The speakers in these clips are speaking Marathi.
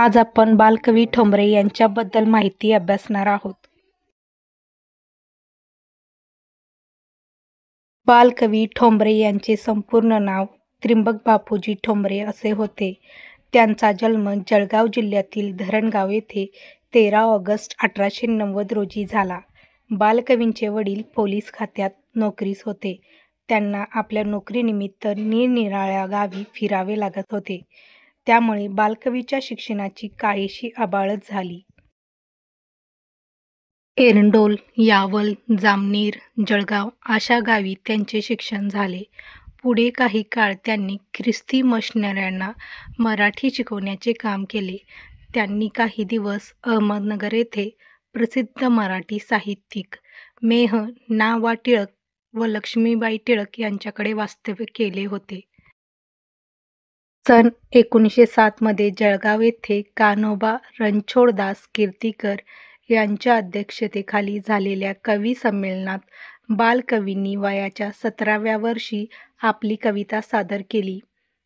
आज आपण बालकवी ठोंबरे यांच्याबद्दल माहिती अभ्यासणार आहोत. बालकवी ठोंबरे यांचे संपूर्ण नाव त्र्यंबक बापूजी ठोंबरे असे होते. त्यांचा जन्म जळगाव जिल्ह्यातील धरणगाव येथे 13 ऑगस्ट 1890 रोजी झाला. बालकवींचे वडील पोलीस खात्यात नोकरीस होते. त्यांना आपल्या नोकरीनिमित्त निरनिराळ्या गावी फिरावे लागत होते. त्यामुळे बालकवीच्या शिक्षणाची काहीशी अबाळच झाली. एरंडोल, यावल, जामनेर, जळगाव अशा गावी त्यांचे शिक्षण झाले. पुढे काही काळ त्यांनी ख्रिस्ती मिशनऱ्यांना मराठी शिकवण्याचे काम केले. त्यांनी काही दिवस अहमदनगर येथे प्रसिद्ध मराठी साहित्यिक मेह. ना. वा. टिळक व लक्ष्मीबाई टिळक यांच्याकडे वास्तव्य केले होते. सन 1907 मध्ये जळगाव येथे कान्होबा रणछोडदास कीर्तीकर यांच्या अध्यक्षतेखाली झालेल्या कवी संमेलनात बालकवींनी वयाच्या 17व्या वर्षी आपली कविता सादर केली.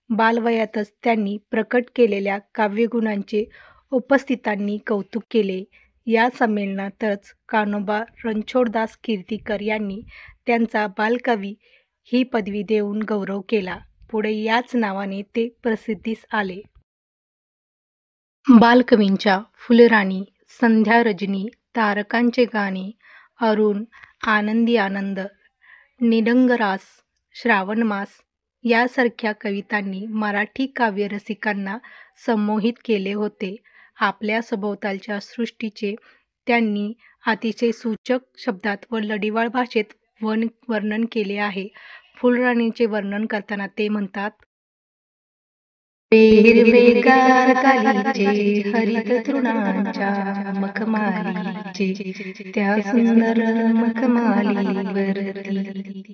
बालवयातच त्यांनी प्रकट केलेल्या काव्यगुणांचे उपस्थितांनी कौतुक केले. या संमेलनातच कान्होबा रणछोडदास कीर्तीकर यांनी त्यांचा बालकवी ही पदवी देऊन गौरव केला. पुढे याच नावाने ते प्रसिद्धीस आले. बालकवींच्या फुलराणी, संध्या रजनी, तारकांचे गाणे, अरुण, आनंदी आनंद, निडंगरास, श्रावणमास यासारख्या कवितांनी मराठी काव्यरसिकांना संमोहित केले होते. आपल्या सभोवतालच्या सृष्टीचे त्यांनी अतिशय सूचक शब्दात व लढिवाळ भाषेत वर्णन केले आहे. फुलराणीचे वर्णन करताना ते म्हणतात, हिरवेगार गालिचे हरित तृणांच्या मखमालीचे, त्या सुंदर मखमालीवरती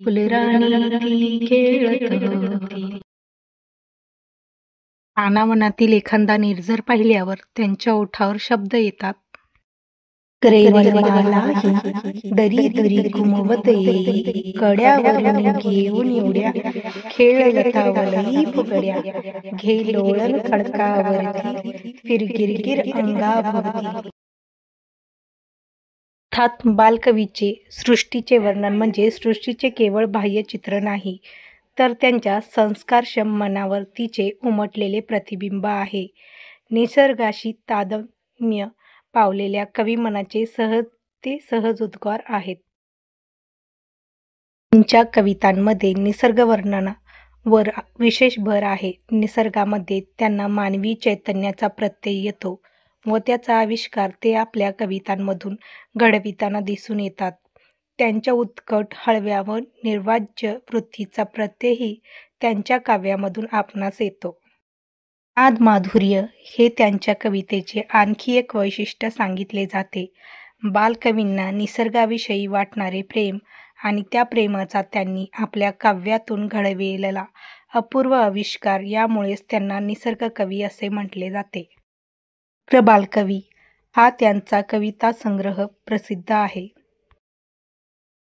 फुलराणी ती खेळत होती. रानावनातील एखादा निर्झर पाहिल्यावर त्यांच्या ओठावर शब्द येतात. ग्रेवलमालाही दरी दरी घुमवत येई, कड्यावरून घेऊन एवढ्या खेळलतावलई फुगड्या, घे लोळण खडकावरती फिरगिरगिर अंगाभोवती. अर्थात बालकवीचे सृष्टीचे वर्णन म्हणजे सृष्टीचे केवळ बाह्य चित्र नाही, तर त्यांच्या संस्कारक्षम मनावरतीचे उमटलेले प्रतिबिंब आहे. निसर्गाशी तादात्म्य पावलेल्या कविमनाचे सहज उद्गार आहेत. त्यांच्या कवितांमध्ये निसर्गवर्णनावर विशेष भर आहे. निसर्गामध्ये त्यांना मानवी चैतन्याचा प्रत्यय येतो व त्याचा आविष्कार ते आपल्या कवितांमधून घडविताना दिसून येतात. त्यांच्या उत्कट, हळव्या व निर्वाज्य वृत्तीचा प्रत्ययही त्यांच्या काव्यामधून आपणास येतो. नादमाधुर्य हे त्यांच्या कवितेचे आणखी एक वैशिष्ट्य सांगितले जाते. बालकवींना निसर्गाविषयी वाटणारे प्रेम आणि त्या प्रेमाचा त्यांनी आपल्या काव्यातून घडविलेला अपूर्व आविष्कार यामुळेच त्यांना निसर्गकवी असे म्हटले जाते. बालकवी हा त्यांचा कविता संग्रह प्रसिद्ध आहे.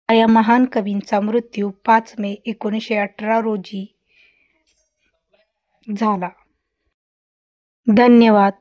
या महान कवींचा मृत्यू 5 मे 1918 रोजी झाला. धन्यवाद.